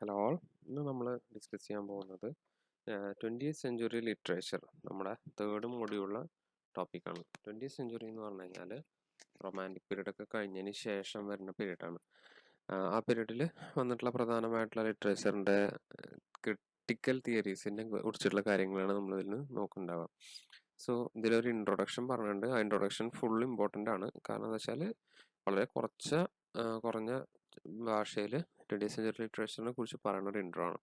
Hello all. ഇന്ന് നമ്മൾ discuss ചെയ്യാൻ പോകുന്നത് 20th സെഞ്ച്വറി ലിറ്ററേച്ചർ, നമ്മുടെ തേർഡ് മോഡിയുള്ള ടോപ്പിക്കാണ്. 20th സെഞ്ച്വറി എന്ന് പറഞ്ഞു കഴിഞ്ഞാൽ റൊമാൻറ്റിക് പീരീഡൊക്കെ കഴിഞ്ഞതിന് ശേഷം വരുന്ന പീരീഡാണ്. ആ പീരീഡിൽ വന്നിട്ടുള്ള പ്രധാനമായിട്ടുള്ള ലിറ്ററേച്ചറിൻ്റെ ക്രിട്ടിക്കൽ തിയറീസിനെ കുറിച്ചിട്ടുള്ള കാര്യങ്ങളാണ് നമ്മളിതിൽ നോക്കുന്നുണ്ടാവുക. സോ ഇതിലൊരു ഇൻട്രൊഡക്ഷൻ പറഞ്ഞിട്ടുണ്ട്. ആ ഇൻട്രൊഡക്ഷൻ ഫുൾ ഇമ്പോർട്ടൻ്റ് ആണ്. കാരണം എന്താ വെച്ചാൽ വളരെ കുറഞ്ഞ ഭാഷയിൽ 20th സെഞ്ച്വറി ലിറ്ററേച്ചറിനെ കുറിച്ച് പറയുന്ന ഒരു ഇൻട്രോ ആണ്.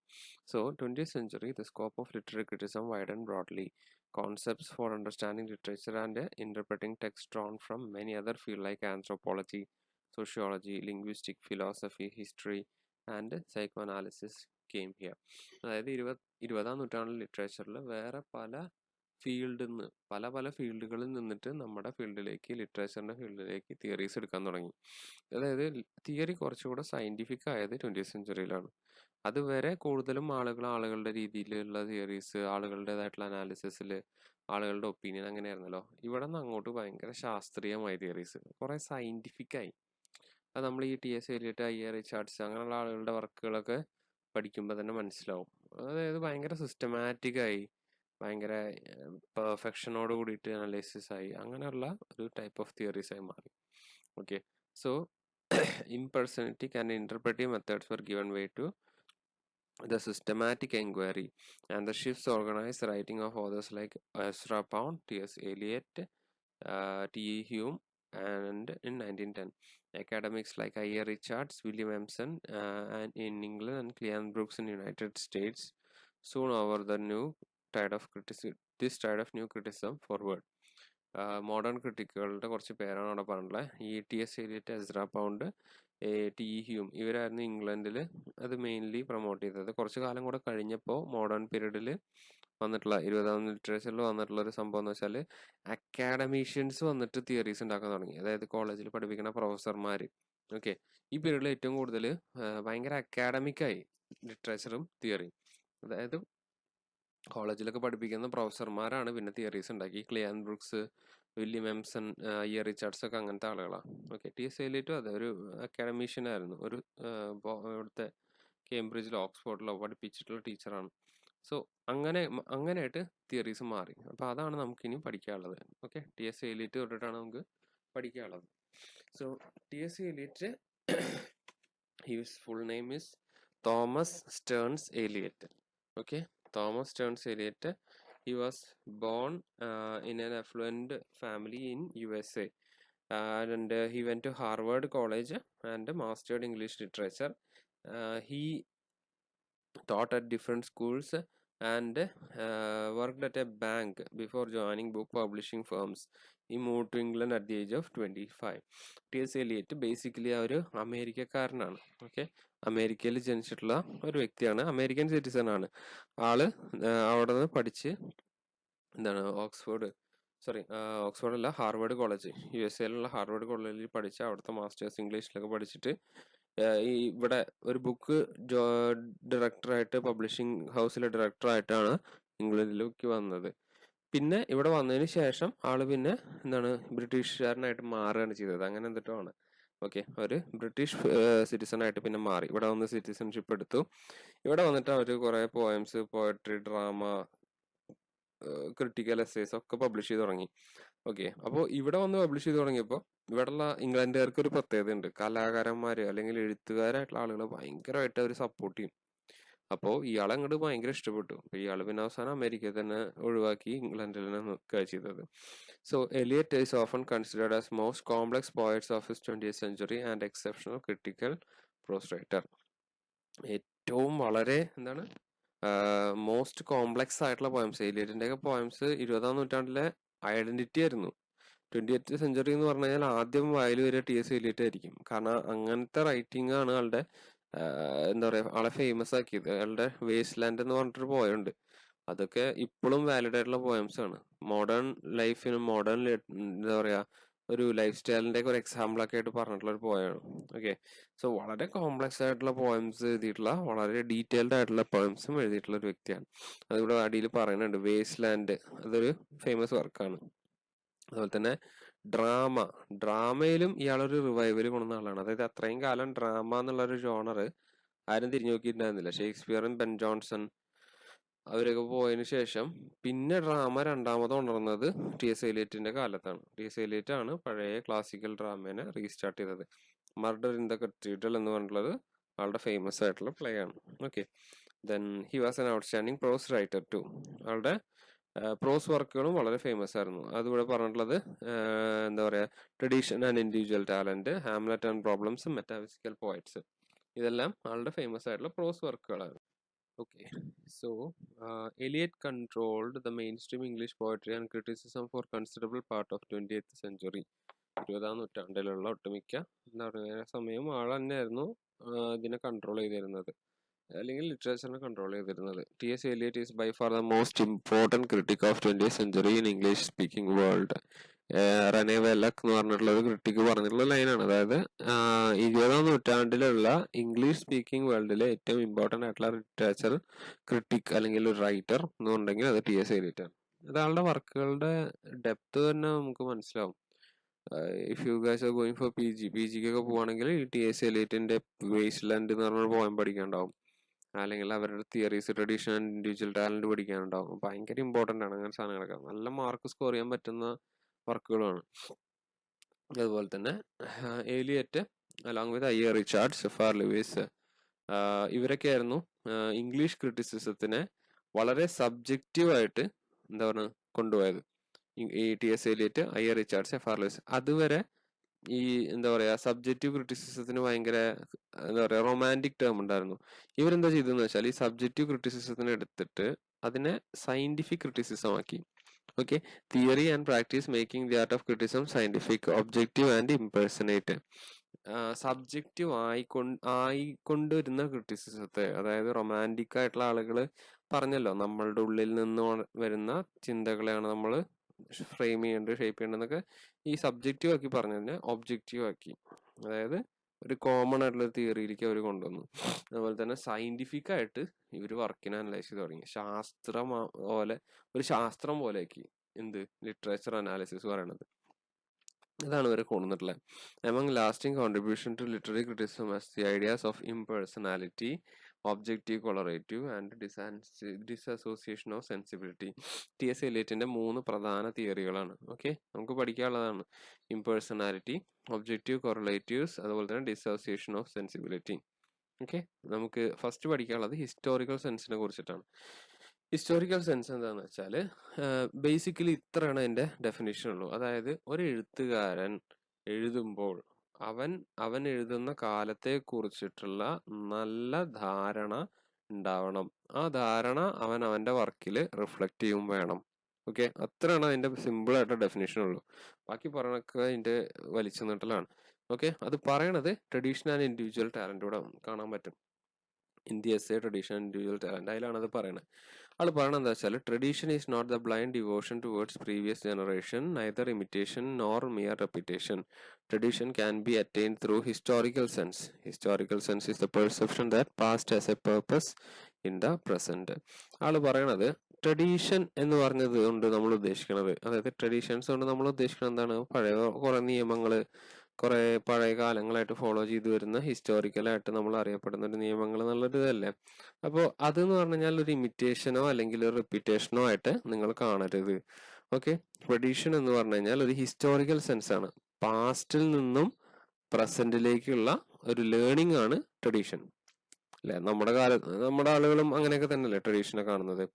So 20th century, the scope of literary criticism widen broadly. Concepts for understanding literature and interpreting text drawn from many other fields like anthropology, sociology, linguistics, philosophy, history, and psychoanalysis came here. അതായത് ഇരുപതാം നൂറ്റാണ്ടിൽ ലിറ്ററേച്ചറിൽ വേറെ പല ഫീൽഡുകളിൽ നിന്നിട്ട് നമ്മുടെ ഫീൽഡിലേക്ക്, ലിറ്ററേച്ചറിൻ്റെ ഫീൽഡിലേക്ക് theories എടുക്കാൻ തുടങ്ങി. അതായത് തിയറി കുറച്ചുകൂടെ സയൻറ്റിഫിക് ആയത് 20th സെഞ്ച്വറിയിലാണ്. അതുവരെ കൂടുതലും ആളുകളുടെ രീതിയിലുള്ള തിയറീസ്, ആളുകളുടേതായിട്ടുള്ള അനാലിസിസിൽ, ആളുകളുടെ ഒപ്പീനിയൻ അങ്ങനെയായിരുന്നല്ലോ. ഇവിടെ നിന്ന് അങ്ങോട്ട് ഭയങ്കര ശാസ്ത്രീയമായ തിയറീസ്, കുറേ സയൻറ്റിഫിക്കായി. അത് നമ്മൾ ഈ T S Eliot, I Richards അങ്ങനെയുള്ള ആളുകളുടെ വർക്കുകളൊക്കെ പഠിക്കുമ്പോൾ തന്നെ മനസ്സിലാവും. അതായത് ഭയങ്കര സിസ്റ്റമാറ്റിക്കായി, ഭയങ്കര പെർഫെക്ഷനോട് കൂടിയിട്ട് അനലൈസിസ് ആയി, അങ്ങനെയുള്ള ഒരു ടൈപ്പ് ഓഫ് തിയറീസായി മാറി. Okay, so impersonalistic and interpretive methods were given way to the systematic inquiry, and the shifts organized writing of authors like Ezra Pound, T.S. Eliot, T.E. Hume, and in 1910 academics like I.A. Richards, William Emerson and in England, and Cleon Brooks in the United States soon over the new tide of new criticism forward. Modern ക്രിട്ടിക്കുകളുടെ കുറച്ച് പേരാണ് അവിടെ പറഞ്ഞിട്ടുള്ളത്. ഈ T S Eliot, Ezra Pound, T Hulme, ഇവരായിരുന്നു ഇംഗ്ലണ്ടിൽ അത് mainly promote ചെയ്തത്. കുറച്ച് കാലം കൂടെ കഴിഞ്ഞപ്പോൾ മോഡേൺ പീരീഡിൽ വന്നിട്ടുള്ള 20ാം ലിറ്ററേച്ചറിൽ വന്നിട്ടുള്ള ഒരു സംഭവം എന്ന് വെച്ചാൽ അക്കാഡമീഷ്യൻസ് വന്നിട്ട് തിയറീസ് ഉണ്ടാക്കാൻ തുടങ്ങി. അതായത് കോളേജിൽ പഠിപ്പിക്കുന്ന പ്രൊഫസർമാർ. ഓക്കെ, ഈ പീരീഡിൽ ഏറ്റവും കൂടുതൽ ഭയങ്കര അക്കാഡമിക്കായി ലിറ്ററേച്ചറും തിയറിയും. അതായത് കോളേജിലൊക്കെ പഠിപ്പിക്കുന്ന പ്രൊഫസർമാരാണ് പിന്നെ തിയറീസ് ഉണ്ടാക്കി. ക്ലിയാൻ ബ്രൂക്സ്, വില്യം എംസൺ, ഐ.എ. റിച്ചാർഡ്സ് ഒക്കെ അങ്ങനത്തെ ആളുകളാണ്. ഓക്കെ, ടി എസ് എലിയറ്റും അതെ ഒരു അക്കാഡമീഷ്യൻ ആയിരുന്നു. ഇവിടുത്തെ കേംബ്രിഡ്ജിലോ ഓക്സ്ഫോർഡിലോ പഠിപ്പിച്ചിട്ടുള്ള ടീച്ചറാണ്. സോ അങ്ങനെയായിട്ട് തിയറീസ് മാറി. അപ്പോൾ അതാണ് നമുക്കിനി പഠിക്കാനുള്ളത്. ഓക്കെ, ടി എസ് എലിയറ്റ് തൊട്ടിട്ടാണ് നമുക്ക് പഠിക്കാനുള്ളത്. So T S Eliot, his full name is Thomas Stearns Eliot. Okay, Thomas Stearns Eliot. He was born in an affluent family in USA, and he went to Harvard College and mastered English literature. He taught at different schools and worked at a bank before joining book publishing firms. He moved to England at the age of 25. T.S. Eliot basically ഒരു അമേരിക്കക്കാരനാണ്. Okay, അമേരിക്കയിൽ ജനിച്ചിട്ടുള്ള ഒരു വ്യക്തിയാണ്, American citizen ആണ്. ആള് അവിടെ നിന്ന് പഠിച്ച് Oxford അല്ല, ഹാർവേഡ് കോളേജ്, USA ഹാർവേഡ് കോളേജിൽ പഠിച്ച് അവിടുത്തെ മാസ്റ്റേഴ്സ് ഇംഗ്ലീഷിലൊക്കെ പഠിച്ചിട്ട് ഇവിടെ ഒരു ബുക്ക് ഡയറക്ടറായിട്ട്, പബ്ലിഷിംഗ് ഹൗസിലെ ഡയറക്ടറായിട്ടാണ് ഇംഗ്ലണ്ടിലേക്ക് വന്നത്. പിന്നെ ഇവിടെ വന്നതിന് ശേഷം ആള് പിന്നെ ബ്രിട്ടീഷുകാരനായിട്ട് മാറുകയാണ് ചെയ്തത്. അങ്ങനെ എന്നിട്ടുമാണ്. ഓക്കെ, ഒരു ബ്രിട്ടീഷ് സിറ്റിസൺ ആയിട്ട് പിന്നെ മാറി. ഇവിടെ വന്ന് സിറ്റിസൺഷിപ്പ് എടുത്തു. ഇവിടെ വന്നിട്ട് അവർ കുറേ poems, poetry, drama, critical essays ഒക്കെ പബ്ലിഷ് ചെയ്ത് തുടങ്ങി. ഓക്കെ, അപ്പോൾ ഇവിടെ വന്ന് പബ്ലിഷ് ചെയ്ത് തുടങ്ങിയപ്പോൾ ഇവിടെയുള്ള ഇംഗ്ലണ്ടുകാർക്ക് ഒരു പ്രത്യേകത ഉണ്ട്. കലാകാരന്മാര് അല്ലെങ്കിൽ എഴുത്തുകാരായിട്ടുള്ള ആളുകൾ ഭയങ്കരമായിട്ട് അവർ സപ്പോർട്ട് ചെയ്യും. അപ്പോൾ ഇയാളെ അങ്ങോട്ട് ഭയങ്കര ഇഷ്ടപ്പെട്ടു. അപ്പോൾ ഇയാൾ പിന്നെ അവസാനം അമേരിക്കയിൽ തന്നെ ഒഴിവാക്കി ഇംഗ്ലണ്ടിൽ തന്നെ നിൽക്കുക ചെയ്തത്. So Eliot is often considered as most complex poets of his 20th century and exceptional critical prose writer. ഏറ്റവും വളരെ മോസ്റ്റ് കോംപ്ലക്സ് ആയിട്ടുള്ള പോയംസ്, എലിയറ്റിന്റെ ഒക്കെ പോയംസ് 20ാം നൂറ്റാണ്ടിലെ ഐഡന്റിറ്റി ആയിരുന്നു. 20th സെഞ്ച്വറി എന്ന് പറഞ്ഞു കഴിഞ്ഞാൽ ആദ്യം വായിൽ വരെ ടി എസ് എലിയറ്റ് ആയിരിക്കും. കാരണം അങ്ങനത്തെ റൈറ്റിംഗ് ആണ് ആളുടെ ആളെ ഫേമസ് ആക്കിയത്. അയാളുടെ വേസ്റ്റ് ലാൻഡ് എന്ന് പറഞ്ഞിട്ടൊരു പോയമുണ്ട്. അതൊക്കെ ഇപ്പോഴും വാലിഡ് ആയിട്ടുള്ള പോയംസ് ആണ്. മോഡേൺ ലൈഫിനും മോഡേൺ ഒരു ലൈഫ് സ്റ്റൈലിന്റെ ഒക്കെ ഒരു എക്സാമ്പിൾ ഒക്കെ ആയിട്ട് പറഞ്ഞിട്ടുള്ള ഒരു പോയമാണ്. ഓക്കെ, സോ വളരെ കോംപ്ലക്സ് ആയിട്ടുള്ള പോയംസ് എഴുതിയിട്ടുള്ള, വളരെ ഡീറ്റെയിൽഡ് ആയിട്ടുള്ള പോയംസും എഴുതിയിട്ടുള്ള ഒരു വ്യക്തിയാണ്. അതിവിടെ അടിയിൽ പറയുന്നുണ്ട്, വേസ്റ്റ് ലാൻഡ്, അതൊരു ഫേമസ് വർക്കാണ്. അതുപോലെ തന്നെ ഡ്രാമയിലും ഇയാളൊരു റിവൈവൽ കൊണ്ടുവന്ന ആളാണ്. അതായത് അത്രയും കാലം ഡ്രാമ എന്നുള്ളൊരു ജോണർ ആരും തിരിഞ്ഞു നോക്കിയിട്ടുണ്ടായിരുന്നില്ല. ഷേക്സ്പിയറും ബെൻ ജോൺസൺ അവരൊക്കെ പോയതിനു ശേഷം പിന്നെ ഡ്രാമ രണ്ടാമത് ഉണർന്നത് ടി.എസ്. എലിയറ്റിന്റെ കാലത്താണ്. ടി.എസ്. എലിയറ്റ് ആണ് പഴയ ക്ലാസിക്കൽ ഡ്രാമേനെ റീസ്റ്റാർട്ട് ചെയ്തത്. മർഡർ ഇൻ ദ കത്തീഡ്രൽ എന്ന് പറഞ്ഞിട്ടുള്ളത് ആളുടെ ഫേമസ് ആയിട്ടുള്ള പ്ലേ ആണ്. Okay, then he was an outstanding prose writer too. ആളുടെ പ്രോസ് വർക്കുകളും വളരെ ഫേമസ് ആയിരുന്നു. അതിവിടെ പറഞ്ഞിട്ടുള്ളത് എന്താ പറയുക, tradition and individual talent, Hamlet and problems, metaphysical poets, ഇതെല്ലാം ആളുടെ ഫേമസ് ആയിട്ടുള്ള പ്രോസ് വർക്കുകളാണ്. Okay, so Eliot controlled the mainstream English poetry and criticism for considerable part of 20th century. 20ാം നൂറ്റാണ്ടിലുള്ള ഒട്ടുമിക്ക എന്താ പറയുക സമയം ആൾ തന്നെയായിരുന്നു ഇതിനെ കൺട്രോൾ ചെയ്തിരുന്നത്, അല്ലെങ്കിൽ ലിറ്ററേച്ചറിനെ കൺട്രോൾ ചെയ്തിരുന്നത്. T S. Eliot is by far the most important critic of 20th century in English speaking world. Rene Wellek എന്ന് പറഞ്ഞിട്ടുള്ള ഒരു ക്രിട്ടിക്ക് പറഞ്ഞിട്ടുള്ള ലൈനാണ്. അതായത് 20ാം നൂറ്റാണ്ടിലുള്ള ഇംഗ്ലീഷ് സ്പീക്കിംഗ് വേൾഡിലെ ഏറ്റവും ഇമ്പോർട്ടൻ്റ് ആയിട്ടുള്ള ലിറ്ററേച്ചർ ക്രിട്ടിക് അല്ലെങ്കിൽ ഒരു റൈറ്റർ എന്നുണ്ടെങ്കിൽ അത് ടി.എസ്. എലിയറ്റ് ആണ്. അയാളുടെ വർക്കുകളുടെ ഡെപ്ത് തന്നെ നമുക്ക് മനസ്സിലാവും. If you guys are going for P ജിക്കൊക്കെ പോവുകയാണെങ്കിൽ ഈ ടി.എസ്. എലിയറ്റിന്റെ വേസ്റ്റ് ലാൻഡ് എന്ന് പറഞ്ഞൊരു പോയം പഠിക്കാനുണ്ടാവും, അല്ലെങ്കിൽ അവരുടെ theories, tradition and individual talent പഠിക്കാനുണ്ടാവും. ഭയങ്കര ഇമ്പോർട്ടൻ്റ് ആണ് അങ്ങനെ സാധനങ്ങളൊക്കെ. നല്ല മാർക്ക് സ്കോർ ചെയ്യാൻ പറ്റുന്ന വർക്കുകളാണ്. അതുപോലെ തന്നെ Eliot along with I A. Richards, F R. Leavis, ഇവരൊക്കെ ആയിരുന്നു ഇംഗ്ലീഷ് ക്രിറ്റിസിസത്തിനെ വളരെ സബ്ജക്റ്റീവായിട്ട് എന്താ പറയുക കൊണ്ടുപോയത്. ഈ T S. Eliot, ഐ.എ. Richards, F R. Luis. അതുവരെ ഈ എന്താ പറയാ സബ്ജക്റ്റീവ് ക്രിറ്റിസിസത്തിന് ഭയങ്കര എന്താ പറയാ റൊമാൻറ്റിക് ടേം ഉണ്ടായിരുന്നു. ഇവരെന്താ ചെയ്തതെന്ന് വെച്ചാൽ ഈ സബ്ജക്റ്റീവ് ക്രിറ്റിസിസത്തിനെ എടുത്തിട്ട് അതിനെ സയന്റിഫിക് ക്രിറ്റിസിസം ആക്കി. Okay, theory and practice making the art of criticism scientific, objective and impersonate. Subjective ആയിക്കൊണ്ടുവരുന്ന ക്രിറ്റിസിസത്തെ, അതായത് റൊമാൻറ്റിക് ആയിട്ടുള്ള ആളുകൾ പറഞ്ഞല്ലോ നമ്മളുടെ ഉള്ളിൽ നിന്ന് വരുന്ന ചിന്തകളെയാണ് നമ്മൾ ഫ്രെയിം ചെയ്യേണ്ടത്, ഷേപ്പ് ചെയ്യേണ്ടതെന്നൊക്കെ ഈ സബ്ജക്റ്റീവ് ആക്കി പറഞ്ഞതിനെ ഒബ്ജക്റ്റീവ് ആക്കി. അതായത് ഒരു കോമൺ ആയിട്ടുള്ള തിയറിയിലേക്ക് അവർ കൊണ്ടുവന്നു. അതുപോലെ തന്നെ സയന്റിഫിക് ആയിട്ട് ഇവർ വർക്കിനെ അനലൈസ് ചെയ്ത് തുടങ്ങി. ഒരു ശാസ്ത്രം പോലെ ആക്കി എന്ത് ലിറ്ററേച്ചർ അനാലിസിസ് പറയണത്. ഇതാണ് ഇവരെ കൊണ്ടുവന്നിട്ടുള്ളത്. Among lasting contribution to literary criticism as the ideas of impersonality, objective correlative and dissociation of sensibility. T S. എലിയറ്റിന്റെ 3 പ്രധാന തിയറികളാണ്. ഓക്കെ, നമുക്ക് പഠിക്കാനുള്ളതാണ്. ഇംപേഴ്സണാലിറ്റി, ഒബ്ജക്റ്റീവ് കൊറലേറ്റീവ്സ്, അതുപോലെ തന്നെ ഡിസോസിയേഷൻ ഓഫ് സെൻസിബിലിറ്റി. ഓക്കെ, നമുക്ക് ഫസ്റ്റ് പഠിക്കാനുള്ളത് ഹിസ്റ്റോറിക്കൽ സെൻസിനെ കുറിച്ചിട്ടാണ്. ഹിസ്റ്റോറിക്കൽ സെൻസ് എന്താണെന്ന് വെച്ചാൽ ബേസിക്കലി ഇത്രയാണ് എൻ്റെ ഡെഫിനിഷൻ ഉള്ളൂ. അതായത് ഒരു എഴുത്തുകാരൻ എഴുതുമ്പോൾ അവൻ എഴുതുന്ന കാലത്തെ കുറിച്ചിട്ടുള്ള നല്ല ധാരണ ഉണ്ടാവണം. ആ ധാരണ അവൻ്റെ വർക്കിൽ റിഫ്ലക്റ്റ് ചെയ്യും വേണം. ഓക്കെ, അത്രയാണ് അതിൻ്റെ സിമ്പിളായിട്ട് ഡെഫിനിഷൻ ഉള്ളൂ. ബാക്കി പറയണൊക്കെ അതിൻ്റെ വലിച്ചു നീട്ടലാണ്. ഓക്കെ, അത് പറയണത് ട്രഡീഷൻ ആൻഡ് ഇൻഡിവിജ്വൽ ടാലന്റ് കൂടെ കാണാൻ പറ്റും. In the essay tradition and individual talent, അതിലാണ് അത് പറയണത്. ആൾ പറയണത് എന്താ വെച്ചാൽ tradition is not the blind devotion towards previous generation, neither imitation nor mere repetition. Tradition can be attained through historical sense. Historical sense is the perception that past has a purpose in the present. ആള് പറയണത് tradition എന്ന് പറഞ്ഞത് കൊണ്ട് നമ്മൾ ഉദ്ദേശിക്കുന്നത്, അതായത് traditions കൊണ്ട് നമ്മൾ ഉദ്ദേശിക്കുന്നത് എന്താണ്, പഴയ കുറെ നിയമങ്ങള്, കുറെ പഴയ കാലങ്ങളായിട്ട് ഫോളോ ചെയ്തു വരുന്ന ഹിസ്റ്റോറിക്കലായിട്ട് നമ്മൾ അറിയപ്പെടുന്ന ഒരു നിയമങ്ങൾ എന്നുള്ളൊരു ഇതല്ലേ. അപ്പോൾ അതെന്ന് പറഞ്ഞു കഴിഞ്ഞാൽ ഒരു ഇമിറ്റേഷനോ അല്ലെങ്കിൽ ഒരു റിപ്പീറ്റേഷനോ ആയിട്ട് നിങ്ങൾ കാണരുത്. ഓക്കെ, ട്രഡീഷൻ എന്ന് പറഞ്ഞു കഴിഞ്ഞാൽ ഒരു ഹിസ്റ്റോറിക്കൽ സെൻസ് ആണ്. പാസ്റ്റിൽ നിന്നും പ്രസന്റിലേക്കുള്ള ഒരു ലേണിംഗ് ആണ് ട്രഡീഷൻ അല്ലെ. നമ്മുടെ ആളുകളും അങ്ങനെയൊക്കെ തന്നെയല്ലേ ട്രഡീഷനെ കാണുന്നത്.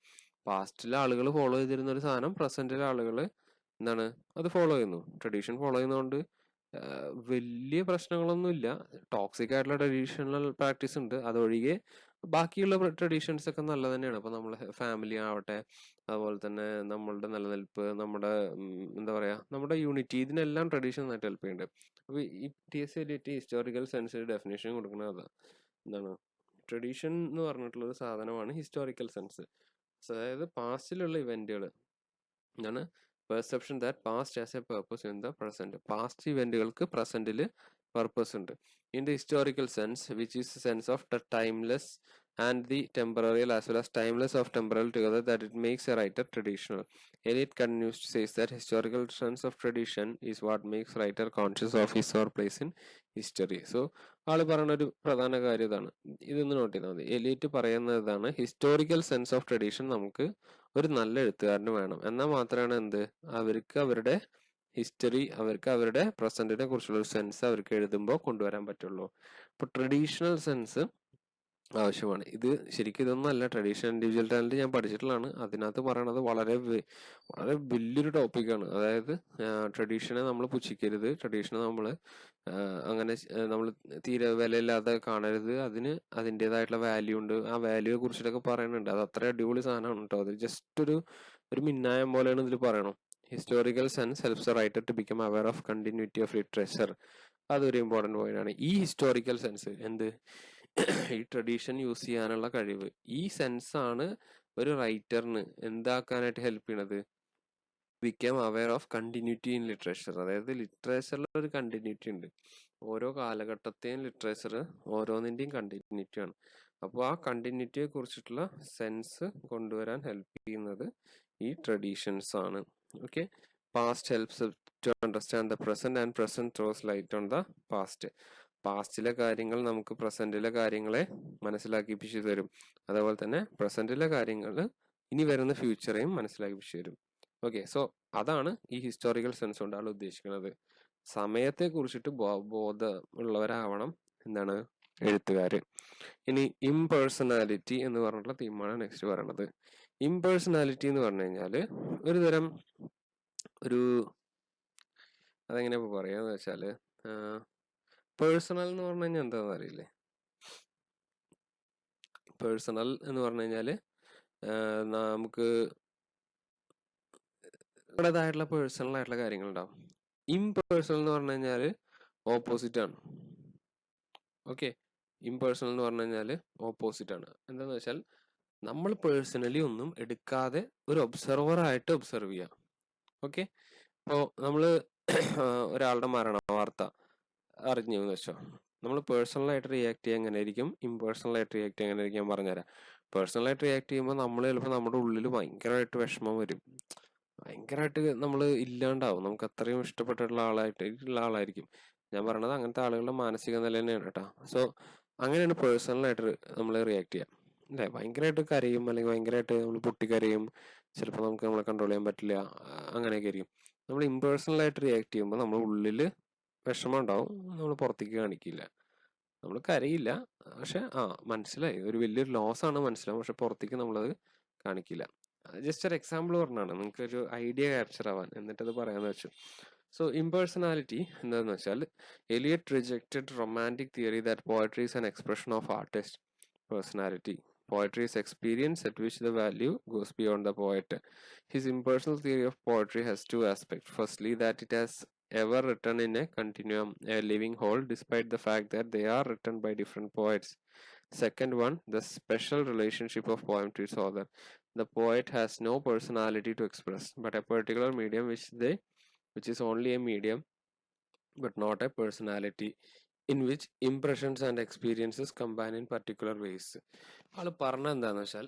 പാസ്റ്റിലെ ആളുകൾ ഫോളോ ചെയ്തിരുന്ന ഒരു സാധനം പ്രസന്റിലെ ആളുകൾ എന്താണ് അത് ഫോളോ ചെയ്യുന്നു. ട്രഡീഷൻ ഫോളോ ചെയ്യുന്നതുകൊണ്ട് വലിയ പ്രശ്നങ്ങളൊന്നുമില്ല. ടോക്സിക് ആയിട്ടുള്ള ട്രഡീഷണൽ പ്രാക്ടീസ് ഉണ്ട്, അതൊഴികെ ബാക്കിയുള്ള ട്രഡീഷൻസ് ഒക്കെ നല്ല തന്നെയാണ്. അപ്പൊ നമ്മളെ ഫാമിലി ആവട്ടെ, അതുപോലെ തന്നെ നമ്മളുടെ നിലനിൽപ്പ്, നമ്മുടെ എന്താ പറയാ നമ്മുടെ യൂണിറ്റി, ഇതിനെല്ലാം ട്രഡീഷൻ നന്നായിട്ട് ഹെൽപ്പ് ചെയ്യുന്നുണ്ട്. അപ്പൊ ഈ T S. Eliot historical sense definition കൊടുക്കുന്നത് അതാ, എന്താണ് ട്രഡീഷൻ എന്ന് പറഞ്ഞിട്ടുള്ള ഒരു സാധനമാണ് ഹിസ്റ്റോറിക്കൽ സെൻസ്. അതായത് പാസ്റ്റിലുള്ള ഇവന്റുകൾ എന്താണ് perception that past as a purpose in the present. Past ഇവന്റുകൾക്ക് പ്രസന്റിൽ പർപ്പസ് ഉണ്ട്. In the historical sense which is sense of the timeless and the temporal as well as timeless of temporal together that it makes a writer traditional. Eliot continues to say that historical sense of tradition is what makes writer conscious of his or place in history. So ആള് പറയുന്ന ഒരു പ്രധാന കാര്യം ഇതാണ്. ഇതൊന്ന് not ചെയ്താൽ മതി. Eliot പറയുന്നത് ഇതാണ്, ഹിസ്റ്റോറിക്കൽ സെൻസ് ഓഫ് ട്രഡീഷൻ നമുക്ക് ഒരു നല്ല എഴുത്തുകാരന് വേണം. എന്നാൽ മാത്രമാണ് എന്ത്, അവർക്ക് അവരുടെ ഹിസ്റ്ററി, അവർക്ക് അവരുടെ പ്രസന്റിനെ കുറിച്ചുള്ള ഒരു സെൻസ് അവർക്ക് എഴുതുമ്പോൾ കൊണ്ടുവരാൻ പറ്റുള്ളൂ. അപ്പോൾ ട്രഡീഷണൽ സെൻസ് ആവശ്യമാണ്. ഇത് ശരിക്കും ഇതൊന്നും അല്ല, ട്രഡീഷണൽ ഇൻഡിവിജ്വൽ ടാലന്റ് ഞാൻ പഠിച്ചിട്ടുള്ളതാണ്. അതിനകത്ത് പറയണത് വളരെ വളരെ വലിയൊരു ടോപ്പിക്കാണ്. അതായത് ട്രഡീഷനെ നമ്മൾ പുച്ഛിക്കരുത്, ട്രഡീഷനെ നമ്മൾ അങ്ങനെ നമ്മൾ തീരെ വിലയില്ലാതെ കാണരുത്. അതിന് അതിൻ്റെതായിട്ടുള്ള വാല്യൂ ഉണ്ട്. ആ വാല്യൂയെ കുറിച്ചിട്ടൊക്കെ പറയുന്നുണ്ട്. അത് അത്ര അടിപൊളി സാധനമാണ് കേട്ടോ. അത് ജസ്റ്റ് ഒരു മിന്നായം പോലെയാണ് ഇതിൽ പറയണം. Historical sense helps writer to become aware of continuity of literature. അതൊരു ഇമ്പോർട്ടൻറ്റ് പോയിന്റ് ആണ്. ഈ ഹിസ്റ്റോറിക്കൽ സെൻസ് എന്ത്, ഈ ട്രഡീഷൻ യൂസ് ചെയ്യാനുള്ള കഴിവ്, ഈ സെൻസ് ആണ് ഒരു റൈറ്ററിന് എന്താക്കാനായിട്ട് ഹെൽപ്പ് ചെയ്യണത്, become aware of continuity in literature. അതായത് ലിറ്ററേച്ചറിൽ ഒരു കണ്ടിന്യൂറ്റി ഉണ്ട്. ഓരോ കാലഘട്ടത്തെയും ലിറ്ററേച്ചർ ഓരോന്നിൻ്റെയും കണ്ടിന്യൂറ്റി ആണ്. അപ്പോൾ ആ കണ്ടിന്യൂറ്റിയെ കുറിച്ചിട്ടുള്ള സെൻസ് കൊണ്ടുവരാൻ ഹെൽപ്പ് ചെയ്യുന്നത് ഈ ട്രഡീഷൻസ് ആണ്. Okay, past helps to understand the present and present throws light on the past. പാസ്റ്റിലെ കാര്യങ്ങൾ നമുക്ക് പ്രസന്റിലെ കാര്യങ്ങളെ മനസ്സിലാക്കിപ്പിച്ചു തരും. അതേപോലെ തന്നെ പ്രസന്റിലെ കാര്യങ്ങൾ ഇനി വരുന്ന ഫ്യൂച്ചറേയും മനസ്സിലാക്കിപ്പിച്ചു തരും. ഓക്കെ, സോ അതാണ് ഈ ഹിസ്റ്റോറിക്കൽ സെൻസ് കൊണ്ട് ആൾ ഉദ്ദേശിക്കുന്നത്. സമയത്തെ കുറിച്ചിട്ട് ബോധമുള്ളവരാവണം എന്താണ് എഴുത്തുകാര്. ഇനി ഇംപേഴ്സണാലിറ്റി എന്ന് പറഞ്ഞിട്ടുള്ള തീമാണ് നെക്സ്റ്റ് പറയണത്. ഇംപേഴ്സണാലിറ്റി എന്ന് പറഞ്ഞു കഴിഞ്ഞാല് ഒരു തരം അതെങ്ങനെ പറയാന്ന് വെച്ചാല്, പേഴ്സണൽ എന്ന് പറഞ്ഞു കഴിഞ്ഞാൽ എന്താണെന്ന് അറിയില്ലേ? പേഴ്സണൽ എന്ന് പറഞ്ഞു കഴിഞ്ഞാല് നമുക്ക് നമ്മുടേതായിട്ടുള്ള പേഴ്സണൽ ആയിട്ടുള്ള കാര്യങ്ങൾ ഉണ്ടാവും. ഇംപേഴ്സണൽ എന്ന് പറഞ്ഞു കഴിഞ്ഞാല് ഓപ്പോസിറ്റ് ആണ്. ഓക്കെ, ഇംപേഴ്സണൽ എന്ന് പറഞ്ഞു കഴിഞ്ഞാല് ഓപ്പോസിറ്റ് ആണ്. എന്താന്ന് വെച്ചാൽ നമ്മൾ പേഴ്സണലി ഒന്നും എടുക്കാതെ ഒരു ഒബ്സർവർ ആയിട്ട് ഒബ്സർവ് ചെയ്യാം. ഓക്കെ, ഇപ്പോൾ നമ്മള് ഒരാളുടെ മരണ വാർത്ത അറിഞ്ഞു എന്ന് വെച്ചോ, നമ്മൾ പേഴ്സണലായിട്ട് റിയാക്ട് ചെയ്യാൻ എങ്ങനെ ആയിരിക്കും, ഇംപേഴ്സണലായിട്ട് റിയാക്ട് ചെയ്യാൻ എങ്ങനെ ആയിരിക്കും ഞാൻ പറഞ്ഞുതരാം. പേഴ്സണലായിട്ട് റിയാക്ട് ചെയ്യുമ്പോൾ നമ്മൾ ചിലപ്പോൾ നമ്മുടെ ഉള്ളിൽ ഭയങ്കരമായിട്ട് വിഷമം വരും, ഭയങ്കരമായിട്ട് നമ്മൾ ഇല്ലാണ്ടാവും, നമുക്ക് അത്രയും ഇഷ്ടപ്പെട്ടിട്ടുള്ള ആളായിരിക്കും. ഞാൻ പറയണത് അങ്ങനത്തെ ആളുകളുടെ മാനസിക നില തന്നെയാണ് കേട്ടോ. സോ അങ്ങനെയാണ് പേഴ്സണലായിട്ട് നമ്മൾ റിയാക്ട് ചെയ്യാം അല്ലേ. ഭയങ്കരമായിട്ട് കരയും, അല്ലെങ്കിൽ ഭയങ്കരമായിട്ട് നമ്മൾ പൊട്ടിക്കരയും, ചിലപ്പോൾ നമുക്ക് നമ്മളെ കൺട്രോൾ ചെയ്യാൻ പറ്റില്ല, അങ്ങനെയൊക്കെ ആയിരിക്കും. നമ്മൾ ഇംപേഴ്സണലായിട്ട് റിയാക്ട് ചെയ്യുമ്പോൾ നമ്മൾ ഉള്ളിൽ വിഷമം ഉണ്ടാവും, നമ്മൾ പുറത്തേക്ക് കാണിക്കില്ല, നമ്മൾ കരയില്ല, പക്ഷെ മനസ്സിലായി ഒരു വലിയൊരു ലോസ് ആണ് മനസ്സിലാവും, പക്ഷെ പുറത്തേക്ക് നമ്മളത് കാണിക്കില്ല. ജസ്റ്റ് ഒരു എക്സാമ്പിൾ പറഞ്ഞാണ്, നിങ്ങൾക്ക് ഒരു ഐഡിയ ക്യാപ്ചർ ആവാൻ, എന്നിട്ടത് പറയാന്ന് വെച്ചു. സോ ഇംപേഴ്സണാലിറ്റി എന്താന്ന് വെച്ചാൽ, Eliot rejected romantic theory that poetry is an expression of artist personality. Poetry is experience at which the value goes beyond the poet. His impersonal theory of poetry has two aspects. Firstly, that it has ever written in a continuum, a living whole, despite the fact that they are written by different poets. Second one, the special relationship of poem to its author. The poet has no personality to express, but a particular medium which is only a medium, but not a personality, in which impressions and experiences combine in particular ways. ആള് പറഞ്ഞ എന്താന്ന് വെച്ചാൽ,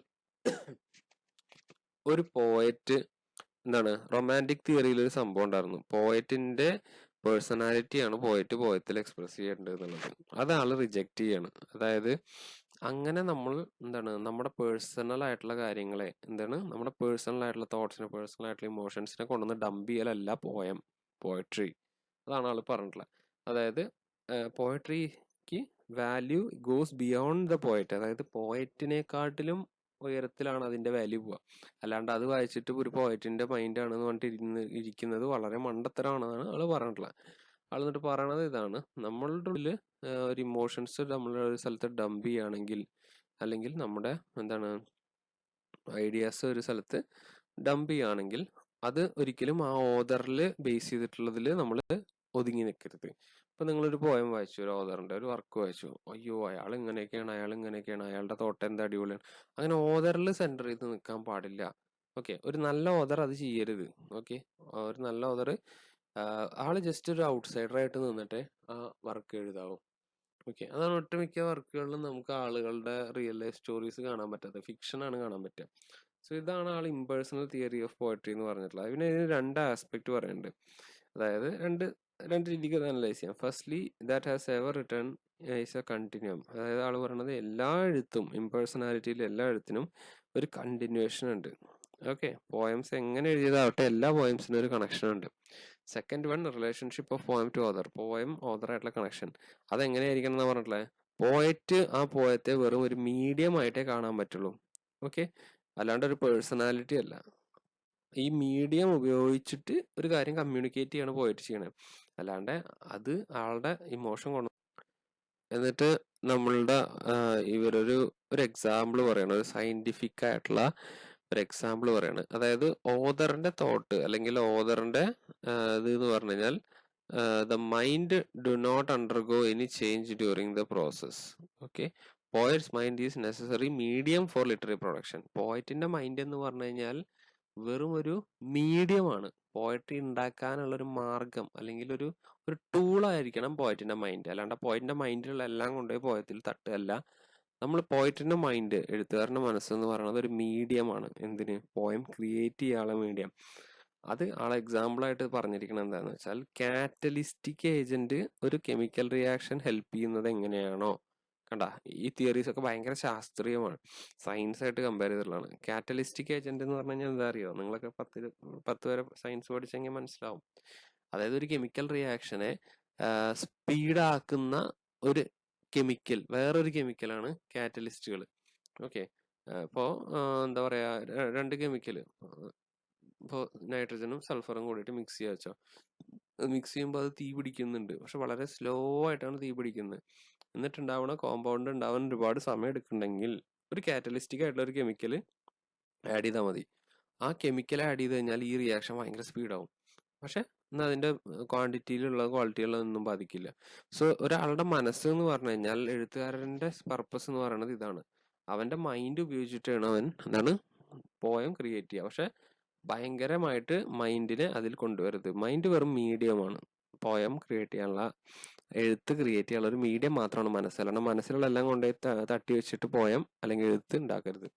ഒരു poet എന്താണ്, romantic തിയറിയിൽ ഒരു സംഭവം ഉണ്ടായിരുന്നു, പോയറ്റിന്റെ പേഴ്സണാലിറ്റിയാണ് പോയത്തിൽ എക്സ്പ്രസ് ചെയ്യേണ്ടത് എന്നുള്ളത്. അത് ആള് റിജക്റ്റ് ചെയ്യാണ്. അതായത് അങ്ങനെ നമ്മൾ എന്താണ്, നമ്മുടെ പേഴ്സണൽ ആയിട്ടുള്ള കാര്യങ്ങളെ നമ്മുടെ പേഴ്സണൽ ആയിട്ടുള്ള തോട്ട്സിനെ, പേഴ്സണൽ ആയിട്ടുള്ള ഇമോഷൻസിനെ കൊണ്ടുവന്ന് ഡംപ് ചെയ്യലല്ല പോയട്രി. അതാണ് ആള് പറഞ്ഞിട്ടുള്ളത്. അതായത് പോയട്രിക്ക് value goes beyond the poet, അതായത് പോയറ്റിനെക്കാട്ടിലും ഉയരത്തിലാണ് അതിന്റെ വാല്യൂ പോവുക. അല്ലാണ്ട് അത് വായിച്ചിട്ട് ഒരു പോയറ്റിന്റെ മൈൻഡ് ആണെന്ന് പറഞ്ഞിട്ട് ഇരിക്കുന്നത് വളരെ മണ്ടത്തരമാണെന്നാണ് ആള് പറഞ്ഞിട്ടുള്ളത്. ആൾ എന്നിട്ട് പറയണത് ഇതാണ്, നമ്മളുടെ ഉള്ളിൽ ഒരു ഇമോഷൻസ് നമ്മളൊരു സ്ഥലത്ത് ഡംപ് ചെയ്യുകയാണെങ്കിൽ, അല്ലെങ്കിൽ നമ്മുടെ ഐഡിയാസ് ഒരു സ്ഥലത്ത് ഡംപ് ചെയ്യുകയാണെങ്കിൽ, അത് ഒരിക്കലും ആ ഓർഡറിൽ ബേസ് ചെയ്തിട്ടുള്ളതിൽ നമ്മൾ ഒതുങ്ങി നിൽക്കരുത്. ഇപ്പൊ നിങ്ങളൊരു പോയം വായിച്ചു, ഒരു ഓതറിന്റെ ഒരു വർക്ക് വായിച്ചു, അയ്യോ അയാൾ ഇങ്ങനെയൊക്കെയാണ്, അയാളുടെ തോട്ടം എന്താ അടിപൊളിയാണ്, അങ്ങനെ ഓതറിൽ സെന്റർ ചെയ്ത് നിൽക്കാൻ പാടില്ല. ഓക്കെ, ഒരു നല്ല ഓതർ അത് ചെയ്യരുത്. ഓക്കെ, ഒരു നല്ല ഓതർ ആള് ജസ്റ്റ് ഒരു ഔട്ട്സൈഡർ ആയിട്ട് നിന്നിട്ട് ആ വർക്ക് എഴുതാവും. ഓക്കെ, അതാണ് ഒട്ടുമിക്ക വർക്കുകളിലും നമുക്ക് ആളുകളുടെ റിയൽ ലൈഫ് സ്റ്റോറീസ് കാണാൻ പറ്റാത്തത്, ഫിക്ഷനാണ് കാണാൻ പറ്റുക. സോ ഇതാണ് ആൾ ഇംപേഴ്സണൽ തിയറി ഓഫ് പോയട്രി എന്ന് പറഞ്ഞിട്ടുള്ളത്. പിന്നെ ഇതിന് രണ്ട് ആസ്പെക്ട് പറയുന്നുണ്ട്, അതായത് രണ്ട് രീതിക്ക് അനലൈസ് ചെയ്യാം. Firstly, that has ever return is A continuum. അതായത് ആൾ പറയുന്നത് എല്ലാ എഴുത്തും, ഇംപേഴ്സണാലിറ്റിയിൽ എല്ലാ എഴുത്തിനും ഒരു കണ്ടിന്യൂവേഷൻ ഉണ്ട്. ഓക്കെ, പോയംസ് എങ്ങനെ എഴുതിയതാവട്ടെ എല്ലാ പോയംസിനും ഒരു കണക്ഷൻ ഉണ്ട്. Second one, relationship of poem to author. Poem ഓതറായിട്ടുള്ള കണക്ഷൻ അതെങ്ങനെയായിരിക്കണം എന്ന് പറഞ്ഞിട്ടുള്ളത്, പോയറ്റ് ആ പോയത്തെ വെറും ഒരു മീഡിയം ആയിട്ടേ കാണാൻ പറ്റുള്ളൂ. ഓക്കെ, അല്ലാണ്ട് ഒരു പേഴ്സണാലിറ്റി അല്ല. ഈ മീഡിയം ഉപയോഗിച്ചിട്ട് ഒരു കാര്യം കമ്മ്യൂണിക്കേറ്റ് ചെയ്യാണ് പോയിട്ട് ചെയ്യണത്, അല്ലാണ്ട് അത് ആളുടെ ഇമോഷൻ കൊണ്ട്. എന്നിട്ട് നമ്മളുടെ ഒരു എക്സാമ്പിൾ പറയണം, ഒരു സയന്റിഫിക് ആയിട്ടുള്ള ഒരു എക്സാമ്പിൾ പറയാണ്. അതായത് ഓതറിന്റെ തോട്ട് അല്ലെങ്കിൽ ഓതറിന്റെ ഇത് എന്ന് പറഞ്ഞു കഴിഞ്ഞാൽ, the mind do not undergo any change during the process. Okay, poet's mind is necessary medium for literary production. പോയറ്റിന്റെ മൈൻഡ് എന്ന് പറഞ്ഞു കഴിഞ്ഞാൽ വെറും ഒരു മീഡിയമാണ് പോയട്രി ഉണ്ടാക്കാനുള്ള ഒരു മാർഗം, അല്ലെങ്കിൽ ഒരു ടൂളായിരിക്കണം പോയറ്റിന്റെ മൈൻഡ്. അല്ലാണ്ട് പോയറ്റിന്റെ മൈൻഡിലുള്ള എല്ലാം കൊണ്ടുപോയി പോയത്തിൽ തട്ടുകയല്ല. നമ്മൾ പോയറ്റിന്റെ മൈൻഡ്, എഴുത്തുകാരന്റെ മനസ്സെന്ന് പറയുന്നത് ഒരു മീഡിയമാണ്. എന്തിന്? പോയം ക്രിയേറ്റ് ചെയ്യാനുള്ള മീഡിയം. അത് ആളെ എക്സാമ്പിൾ ആയിട്ട് പറഞ്ഞിരിക്കുന്നത് എന്താണെന്ന് വെച്ചാൽ, കാറ്റലിസ്റ്റിക് ഏജന്റ് ഒരു കെമിക്കൽ റിയാക്ഷൻ ഹെൽപ്പ് ചെയ്യുന്നത് എങ്ങനെയാണോ, കണ്ട ഈ തിയറീസ് ഒക്കെ ഭയങ്കര ശാസ്ത്രീയമാണ്, സയൻസ് ആയിട്ട് കമ്പയർ ചെയ്തിട്ടുള്ളതാണ്. കാറ്റലിസ്റ്റിക് ഏജന്റ് എന്ന് പറഞ്ഞു കഴിഞ്ഞാൽ എന്താ അറിയോ? നിങ്ങളൊക്കെ 10 വരെ സയൻസ് പഠിച്ചെങ്കിൽ മനസ്സിലാവും. അതായത് ഒരു കെമിക്കൽ റിയാക്ഷനെ സ്പീഡാക്കുന്ന ഒരു കെമിക്കൽ, വേറൊരു കെമിക്കലാണ് കാറ്റലിസ്റ്റുകൾ. ഓക്കെ, ഇപ്പോൾ എന്താ പറയാ, രണ്ട് കെമിക്കൽ, ഇപ്പോൾ നൈട്രജനും സൾഫറും കൂടിയിട്ട് മിക്സ് ചെയ്യുക വെച്ചോ. മിക്സ് ചെയ്യുമ്പോൾ അത് തീ പിടിക്കുന്നുണ്ട്, പക്ഷെ വളരെ സ്ലോ ആയിട്ടാണ് തീ പിടിക്കുന്നത്. എന്നിട്ടുണ്ടാവണ കോമ്പൗണ്ട് ഉണ്ടാവാൻ ഒരുപാട് സമയം എടുക്കുന്നുണ്ടെങ്കിൽ ഒരു കാറ്റലിസ്റ്റിക് ആയിട്ടുള്ള ഒരു കെമിക്കൽ ആഡ് ചെയ്താൽ മതി. ആ കെമിക്കൽ ആഡ് ചെയ്ത് കഴിഞ്ഞാൽ ഈ റിയാക്ഷൻ ഭയങ്കര സ്പീഡാവും. പക്ഷെ എന്നാൽ അതിന്റെ ക്വാണ്ടിറ്റിയിലുള്ള ക്വാളിറ്റികളൊന്നും ബാധിക്കില്ല. സോ ഒരാളുടെ മനസ്സ് എന്ന് പറഞ്ഞു കഴിഞ്ഞാൽ, എഴുത്തുകാരന്റെ പർപ്പസ് എന്ന് പറയുന്നത് ഇതാണ്. അവന്റെ മൈൻഡ് ഉപയോഗിച്ചിട്ടാണ് അവൻ എന്താണ് പോയം ക്രിയേറ്റ് ചെയ്യുക. പക്ഷെ ഭയങ്കരമായിട്ട് മൈൻഡിനെ അതിൽ കൊണ്ടുവരരുത്. മൈൻഡ് വെറും മീഡിയമാണ്. പോയം ക്രിയേറ്റ് ചെയ്യാനുള്ള, എഴുത്ത് ക്രിയേറ്റ് ചെയ്യാനുള്ള ഒരു മീഡിയം മാത്രമാണ് മനസ്സ്. അല്ലാണ്ട് മനസ്സിലുള്ള എല്ലാം കൊണ്ടുപോയി തട്ടി വെച്ചിട്ട് പോയം അല്ലെങ്കിൽ എഴുത്ത് ഉണ്ടാക്കരുത്.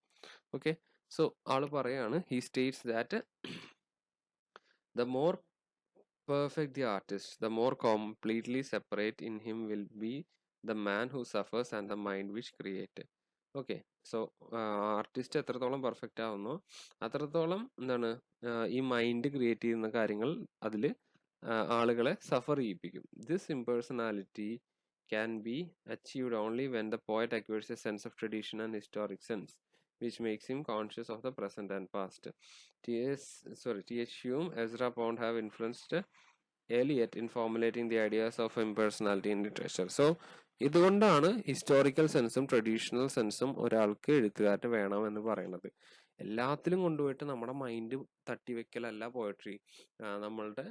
ഓക്കെ, സോ ആള് പറയാണ്, he States that the more perfect the artist, the more completely separate in him will be the man who suffers and the mind which create. Okay, so artist എത്രത്തോളം perfect ആവുന്നോ അത്രത്തോളം എന്താണ് ഈ mind create ചെയ്യുന്ന കാര്യങ്ങൾ അതിൽ ആളുകളെ suffer ചെയ്യിപ്പിക്കും. This impersonality can be achieved only when the poet acquires a sense of tradition and historic sense which makes him conscious of the present and past. T.H. Hume, Ezra Pound have influenced Eliot in formulating the ideas of impersonality in literature. So ഇതുകൊണ്ടാണ് historical സെൻസും traditional സെൻസും ഒരാൾക്ക് എഴുത്തുകാരന് വേണം എന്ന് പറയുന്നത്. എല്ലാത്തിലും കൊണ്ടുപോയിട്ട് നമ്മുടെ mind തട്ടിവെക്കലല്ല poetry. നമ്മളുടെ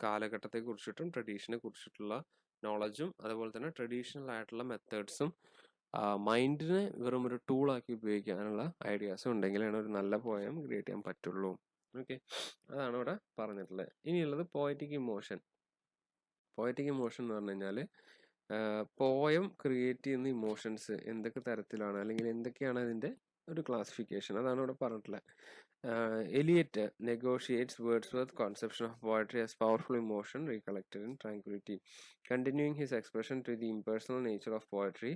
കാലഘട്ടത്തെ കുറിച്ചിട്ടും ട്രഡീഷനെ കുറിച്ചിട്ടുള്ള നോളജും അതുപോലെ തന്നെ ട്രഡീഷണൽ ആയിട്ടുള്ള മെത്തേഡ്സും മൈൻഡിനെ വെറും ഒരു ടൂളാക്കി ഉപയോഗിക്കാനുള്ള ഐഡിയാസും ഉണ്ടെങ്കിലാണ് ഒരു നല്ല പോയം ക്രിയേറ്റ് ചെയ്യാൻ പറ്റുള്ളൂ. ഓക്കെ, അതാണ് ഇവിടെ പറഞ്ഞിട്ടുള്ളത്. ഇനിയുള്ളത് പോയറ്റിക് ഇമോഷൻ. പോയറ്റിക് ഇമോഷൻ എന്ന് പറഞ്ഞു കഴിഞ്ഞാൽ, പോയം ക്രിയേറ്റ് ചെയ്യുന്ന ഇമോഷൻസ് എന്തൊക്കെ തരത്തിലാണ്, അല്ലെങ്കിൽ എന്തൊക്കെയാണ് അതിൻ്റെ ഒരു ക്ലാസിഫിക്കേഷൻ, അതാണ് ഇവിടെ പറഞ്ഞിട്ടുള്ളത്. Eliot negotiates Wordsworth's conception of poetry as powerful emotion recollected in tranquility. Continuing his expression to the impersonal nature of poetry,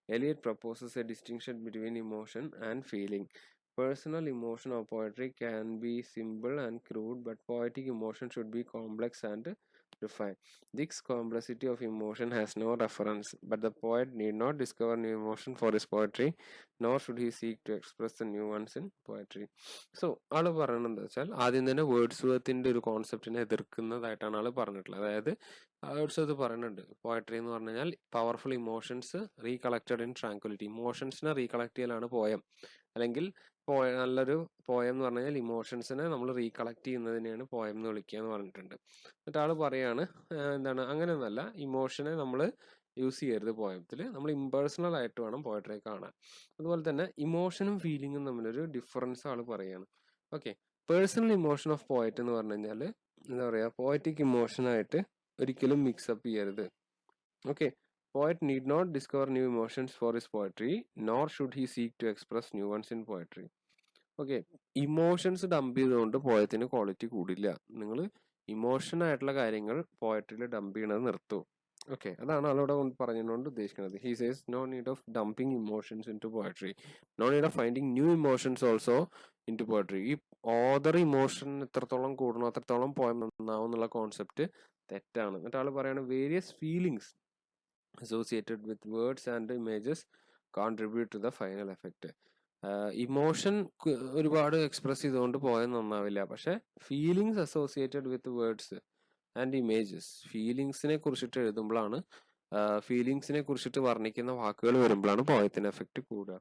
Eliot proposes a distinction between emotion and feeling. Personal emotion of poetry can be simple and crude, but poetic emotion should be complex and refined. This complexity of emotion has no reference, but the poet need not discover new emotion for his poetry, nor should he seek to express the new ones in poetry. So ആള് പറയണത് എന്താ വെച്ചാൽ, ആദ്യം തന്നെ വേർഡ്സ്വർത്തിന്റെ ഒരു കോൺസെപ്റ്റിനെ എതിർക്കുന്നതായിട്ടാണ് ആള് പറഞ്ഞിട്ടുള്ളത്. അതായത് വേർഡ്സ്വർത്ത് പറയുന്നുണ്ട്, പോയട്രി എന്ന് പറഞ്ഞു കഴിഞ്ഞാൽ powerful emotions recollected in tranquillity. ഇമോഷൻസിനെ റീകളക്ട് ചെയ്യലാണ് പോയം, അല്ലെങ്കിൽ നല്ലൊരു പോയം എന്ന് പറഞ്ഞു കഴിഞ്ഞാൽ ഇമോഷൻസിനെ നമ്മൾ റീകളക്ട് ചെയ്യുന്നതിനെയാണ് പോയം എന്ന് വിളിക്കുക എന്ന് പറഞ്ഞിട്ടുണ്ട്. എന്നിട്ട് ആള് പറയാണ്, എന്താണ് അങ്ങനെയൊന്നല്ല, ഇമോഷനെ നമ്മൾ യൂസ് ചെയ്യരുത് പോയത്തിൽ, നമ്മൾ ഇമ്പേഴ്സണൽ ആയിട്ട് വേണം പോയട്രി കാണാൻ. അതുപോലെ തന്നെ ഇമോഷനും ഫീലിങ്ങും തമ്മിലൊരു ഡിഫറൻസ് ആൾ പറയാണ്. Okay, personal emotion of poet എന്ന് പറഞ്ഞു കഴിഞ്ഞാൽ എന്താ പറയുക, പോയറ്റിക് ഇമോഷനായിട്ട് ഒരിക്കലും മിക്സപ്പ് ചെയ്യരുത്. Okay, Poet need not discover new emotions for his poetry, nor should he seek to express new ones in poetry. Okay, emotions dump ചെയ്തുകൊണ്ട് പോയത്തിന് quality കൂടില്ല. നിങ്ങൾ ഇമോഷൻ ആയിട്ടുള്ള കാര്യങ്ങൾ പോയട്രിയിൽ ഡംപ് ചെയ്യണത് നിർത്തും. ഓക്കെ, അതാണ് ആളോടെ പറഞ്ഞുകൊണ്ട് ഉദ്ദേശിക്കുന്നത്. He says no need of dumping emotions in to poetry, no need of finding new emotions also in to poetry. ഈ ഓദർ ഇമോഷൻ എത്രത്തോളം കൂടണോ അത്രത്തോളം പോയം നന്നാവും എന്നുള്ള കോൺസെപ്റ്റ് തെറ്റാണ്. എന്നിട്ട് ആൾ പറയാണ് various feelings associated with words and images contribute to the final effect. Emotion ഒരുപാട് എക്സ്പ്രസ് ചെയ്തുകൊണ്ട് പോയാൽ നന്നാവില്ല, പക്ഷെ feelings associated with words and images, ഫീലിങ്സിനെ കുറിച്ചിട്ട് എഴുതുമ്പോഴാണ്, ഫീലിങ്സിനെ കുറിച്ചിട്ട് വർണ്ണിക്കുന്ന വാക്കുകൾ വരുമ്പോഴാണ് പോയത്തിന് എഫക്റ്റ് കൂടുക.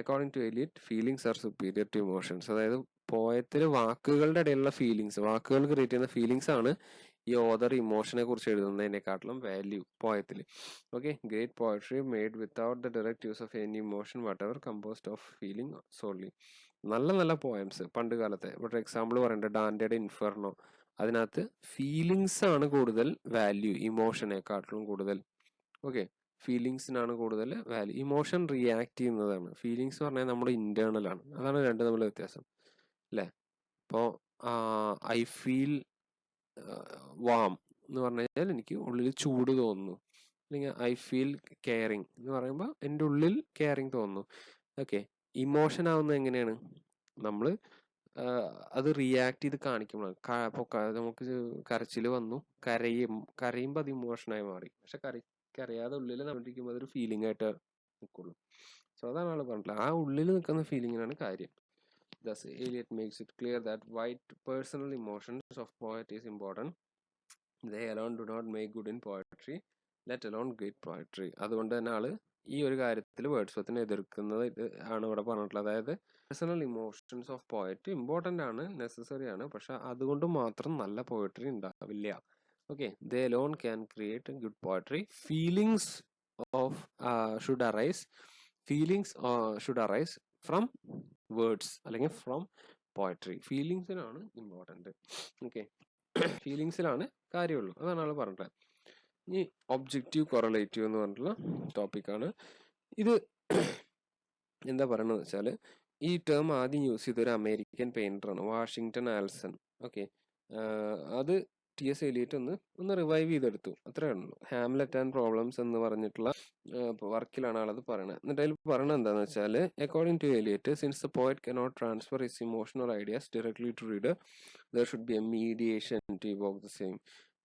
According to Eliot, feelings are superior to emotions. അതായത് പോയത്തിൽ വാക്കുകളുടെ ഇടയിലുള്ള ഫീലിങ്സ്, വാക്കുകൾ ക്രിയേറ്റ് ചെയ്യുന്ന ഫീലിങ്സ് ആണ് ഈ ഓദർ ഇമോഷനെ കുറിച്ച് എഴുതുന്നതിനെക്കാട്ടിലും വാല്യൂ പോയത്തിൽ. Okay, great poetry made without the direct use of any emotion whatever composed of feeling solely. നല്ല നല്ല പോയംസ് പണ്ട് കാലത്തെ, ഇവിടെ എക്സാമ്പിൾ പറയേണ്ടത് ഡാന്റെയുടെ ഇൻഫെർണോ, അതിനകത്ത് ഫീലിങ്സ് ആണ് കൂടുതൽ വാല്യൂ ഇമോഷനെക്കാട്ടിലും കൂടുതൽ. ഓക്കെ, ഫീലിങ്സിനാണ് കൂടുതൽ വാല്യൂ. ഇമോഷൻ റിയാക്ട് ചെയ്യുന്നതാണ്, ഫീലിങ്സ് പറഞ്ഞാൽ നമ്മുടെ ഇന്റേണൽ ആണ്. അതാണ് രണ്ടും തമ്മിൽ വ്യത്യാസം അല്ലേ. ഇപ്പോൾ ഐ ഫീൽ വാം എന്ന് പറഞ്ഞു കഴിഞ്ഞാൽ എനിക്ക് ഉള്ളിൽ ചൂട് തോന്നുന്നു, അല്ലെങ്കിൽ ഐ ഫീൽ കെയറിങ് എന്ന് പറയുമ്പോൾ എൻ്റെ ഉള്ളിൽ കെയറിങ് തോന്നുന്നു. ഓക്കെ, ഇമോഷൻ ആവുന്നത് എങ്ങനെയാണ്? നമ്മൾ അത് റിയാക്ട് ചെയ്ത് കാണിക്കുമ്പോഴാണ്. അപ്പോൾ നമുക്ക് കരച്ചിൽ വന്നു, കരയുമ്പോൾ അത് ഇമോഷനായി മാറി. പക്ഷെ കരയാതെ ഉള്ളിൽ നമ്മളിരിക്കുമ്പോൾ അതൊരു ഫീലിംഗ് ആയിട്ട് നിൽക്കുള്ളൂ. സോ അതാണ് ആൾ പറഞ്ഞിട്ടുള്ളത്, ആ ഉള്ളിൽ നിൽക്കുന്ന ഫീലിങ്ങിനാണ് കാര്യം. Thus, Eliot makes it clear that while personal emotions of poet is important, they alone do not make good in poetry, let alone great poetry. അതുകൊണ്ട് തന്നെ ആള് ഈ ഒരു കാര്യത്തിൽ വേർഡ്സ്വർത്തിനെ എതിർക്കുന്നത് ഇത് ആണ് ഇവിടെ പറഞ്ഞിട്ടുള്ളത്. അതായത് personal emotions of poetry important ആണ്, നെസസറി ആണ്, പക്ഷെ അതുകൊണ്ട് മാത്രം നല്ല പോയട്രി ഉണ്ടാവില്ല. Okay, they alone can create good poetry. Feelings of should arise from words അല്ലെങ്കിൽ ഫ്രം പോയട്രി. ഫീലിങ്സിനാണ് ഇമ്പോർട്ടൻ്റ്. ഓക്കെ, ഫീലിങ്സിലാണ് കാര്യമുള്ളൂ, അതാണ് ആൾ പറഞ്ഞത്. ഇനി ഒബ്ജക്റ്റീവ് കൊറലേറ്റീവ് എന്ന് പറഞ്ഞിട്ടുള്ള ടോപ്പിക്കാണ് ഇത്. എന്താ പറയണമെന്ന് വെച്ചാൽ, ഈ ടേം ആദ്യം യൂസ് ചെയ്തൊരു അമേരിക്കൻ പെയിൻറ്ററാണ്, വാഷിങ്ടൺ ആൽസൺ. ഓക്കെ, അത് ടി എസ് എലിയറ്റ് ഒന്ന് റിവൈവ് ചെയ്തെടുത്തു, അത്രേ ഉള്ളൂ. ഹാംലെറ്റ് ആൻഡ് പ്രോബ്ലംസ് എന്ന് പറഞ്ഞിട്ടുള്ള വർക്കിലാണ് ആളത് പറയുന്നത്. എന്നിട്ട് അതിൽ പറയുന്നത് എന്താണെന്ന് വെച്ചാൽ, according to Eliot, since the poet cannot transfer his emotional ideas directly to reader, there should be a mediation to evoke the same.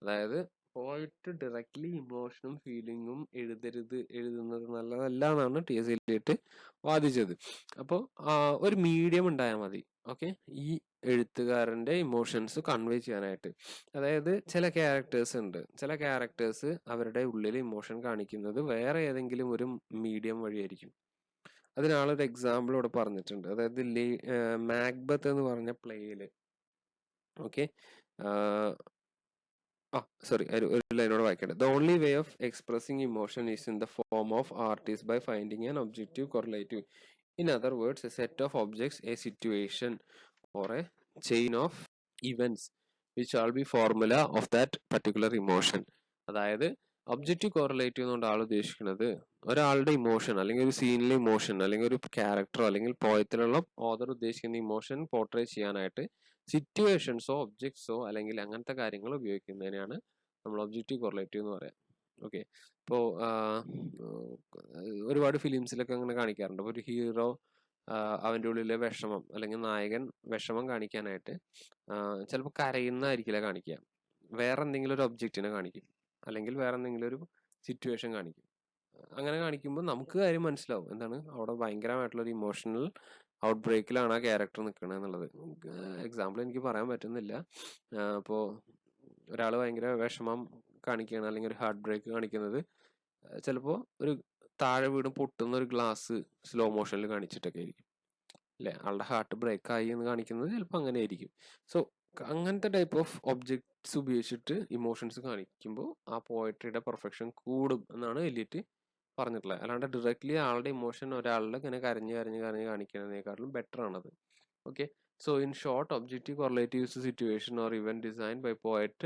അതായത് പോയിട്ട് ഡയറക്ട്ലി ഇമോഷനും ഫീലിങ്ങും എഴുതുന്നത് നല്ലതല്ല എന്നാണ് ടി എസ് എലിയറ്റ് വാദിച്ചത്. അപ്പോൾ ഒരു മീഡിയം ഉണ്ടായാൽ മതി. ഓക്കെ, ഈ എഴുത്തുകാരൻ്റെ ഇമോഷൻസ് കൺവേ ചെയ്യാനായിട്ട്. അതായത് ചില ക്യാരക്ടേഴ്സ് അവരുടെ ഉള്ളിൽ ഇമോഷൻ കാണിക്കുന്നത് വേറെ ഏതെങ്കിലും ഒരു മീഡിയം വഴിയായിരിക്കും. അതിനാളൊരു എക്സാമ്പിൾ ഇവിടെ പറഞ്ഞിട്ടുണ്ട്. അതായത് മാക്ബത്ത് എന്ന് പറഞ്ഞ പ്ലേയില്, ഓക്കെ, ഒരു ലൈനോട് വായിക്കട്ടെ. The only way of expressing emotion is in the form of art is by finding an objective correlative. In other words, a set of objects, a situation or a chain of events which shall be formula of that particular emotion. അതായത് objective correlative എന്നുകൊണ്ട് ആൾ ഉദ്ദേശിക്കുന്നത് ഒരാളുടെ emotion അല്ലെങ്കിൽ ഒരു സീനിലെ emotion അല്ലെങ്കിൽ ഒരു ക്യാരക്ടറോ അല്ലെങ്കിൽ പോയത്തിലുള്ള ഓദർ ഉദ്ദേശിക്കുന്ന ഇമോഷൻ പോർട്രേ ചെയ്യാനായിട്ട് സിറ്റുവേഷൻസോ ഒബ്ജക്ട്സോ അല്ലെങ്കിൽ അങ്ങനത്തെ കാര്യങ്ങൾ ഉപയോഗിക്കുന്നതിനാണ് നമ്മൾ ഒബ്ജക്റ്റീവ് കോറിലേറ്റീവ് എന്ന് പറയാം. ഓക്കെ, ഇപ്പോൾ ഒരുപാട് ഫിലിംസിലൊക്കെ അങ്ങനെ കാണിക്കാറുണ്ട്. അപ്പോൾ ഒരു ഹീറോ അവൻ്റെ ഉള്ളിലെ വിഷമം അല്ലെങ്കിൽ നായകൻ വിഷമം കാണിക്കാനായിട്ട് ചിലപ്പോൾ കരയുന്നതായിരിക്കില്ല കാണിക്കുക, വേറെ എന്തെങ്കിലും ഒരു ഒബ്ജക്റ്റിനെ കാണിക്കും അല്ലെങ്കിൽ വേറെ എന്തെങ്കിലും ഒരു സിറ്റുവേഷൻ കാണിക്കും. അങ്ങനെ കാണിക്കുമ്പോൾ നമുക്ക് കാര്യം മനസ്സിലാവും, എന്താണ് അവിടെ ഭയങ്കരമായിട്ടുള്ളൊരു ഇമോഷണൽ ഔട്ട് ബ്രേക്കിലാണ് ആ ക്യാരക്ടർ നിൽക്കുന്നത് എന്നുള്ളത്. എക്സാമ്പിൾ എനിക്ക് പറയാൻ പറ്റുന്നില്ല. അപ്പോൾ ഒരാൾ ഭയങ്കര വിഷമം കാണിക്കുകയാണ് അല്ലെങ്കിൽ ഒരു ഹാർട്ട് ബ്രേക്ക് കാണിക്കുന്നത് ചിലപ്പോൾ ഒരു താഴെ വീണ് പൊട്ടുന്ന ഒരു ഗ്ലാസ് സ്ലോ മോഷനിൽ കാണിച്ചിട്ടൊക്കെ ആയിരിക്കും അല്ലേ. ആളുടെ ഹാർട്ട് ബ്രേക്ക് ആയി എന്ന് കാണിക്കുന്നത് ചിലപ്പോൾ അങ്ങനെ ആയിരിക്കും. സോ അങ്ങനത്തെ ടൈപ്പ് ഓഫ് ഒബ്ജക്ട്സ് ഉപയോഗിച്ചിട്ട് ഇമോഷൻസ് കാണിക്കുമ്പോൾ ആ പോയട്രിയുടെ പെർഫെക്ഷൻ കൂടും എന്നാണ് എലിയറ്റ് പറഞ്ഞിട്ടുള്ളത്. അല്ലാണ്ട് ഡയറക്ട്ലി ആളുടെ ഇമോഷൻ ഒരാളുടെ ഇങ്ങനെ കരഞ്ഞ് കാണിക്കുന്നതിനേക്കാളും ബെറ്റർ ആണത്. Okay, so in short, objective correlative is a situation or event designed by poet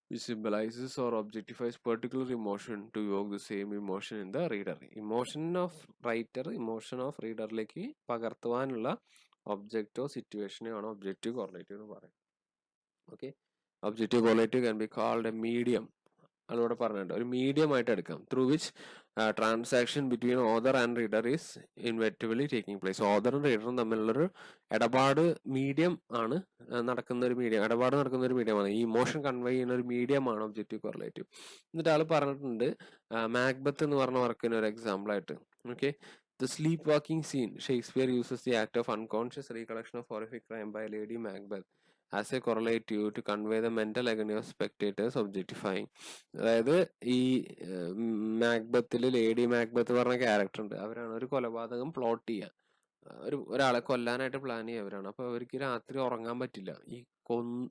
which symbolizes or objectifies particular emotion to evoke the same emotion in the reader. Emotion of writer, emotion of readerലേക്ക് പകർത്തുവാനുള്ള ഒബ്ജക്റ്റോ സിറ്റുവേഷനെയാണ് objective correlative എന്ന് പറയുന്നത്. Okay, objective correlative can be called a medium. അതിലൂടെ പറഞ്ഞിട്ടുണ്ട്, ഒരു medium ആയിട്ട് എടുക്കാം. Through which transaction between author and reader is inevitably taking place. ഓതറും റീഡറും തമ്മിലുള്ളൊരു ഇടപാട് മീഡിയം ആണ്, നടക്കുന്ന ഒരു മീഡിയം, ഇടപാട് നടക്കുന്ന ഒരു മീഡിയമാണ്. ഈ ഇമോഷൻ കൺവേ ചെയ്യുന്ന ഒരു മീഡിയമാണ് ഒബ്ജക്റ്റീവ് കോറിലേറ്റീവ്. എന്നിട്ട് ആൾ പറഞ്ഞിട്ടുണ്ട്, മാക്ബത്ത് എന്ന് പറഞ്ഞ വർക്കിന് ഒരു എക്സാമ്പിൾ ആയിട്ട്. Okay, The sleepwalking scene. Shakespeare uses the act of unconscious recollection of horrific crime by Lady Macbeth as a correlative to convey the mental agony of spectators objectifying. അതായത് ഈ മാക്ബത്തിൽ lady Macbeth പറഞ്ഞ character ഉണ്ട്. അവരാണ് ഒരു കൊലപാതകം plot ചെയ്യുക, ഒരാളെ കൊല്ലാനായിട്ട് plan ചെയ്യുന്നവരാണ്. അപ്പൊ അവർക്ക് രാത്രി ഉറങ്ങാൻ പറ്റില്ല.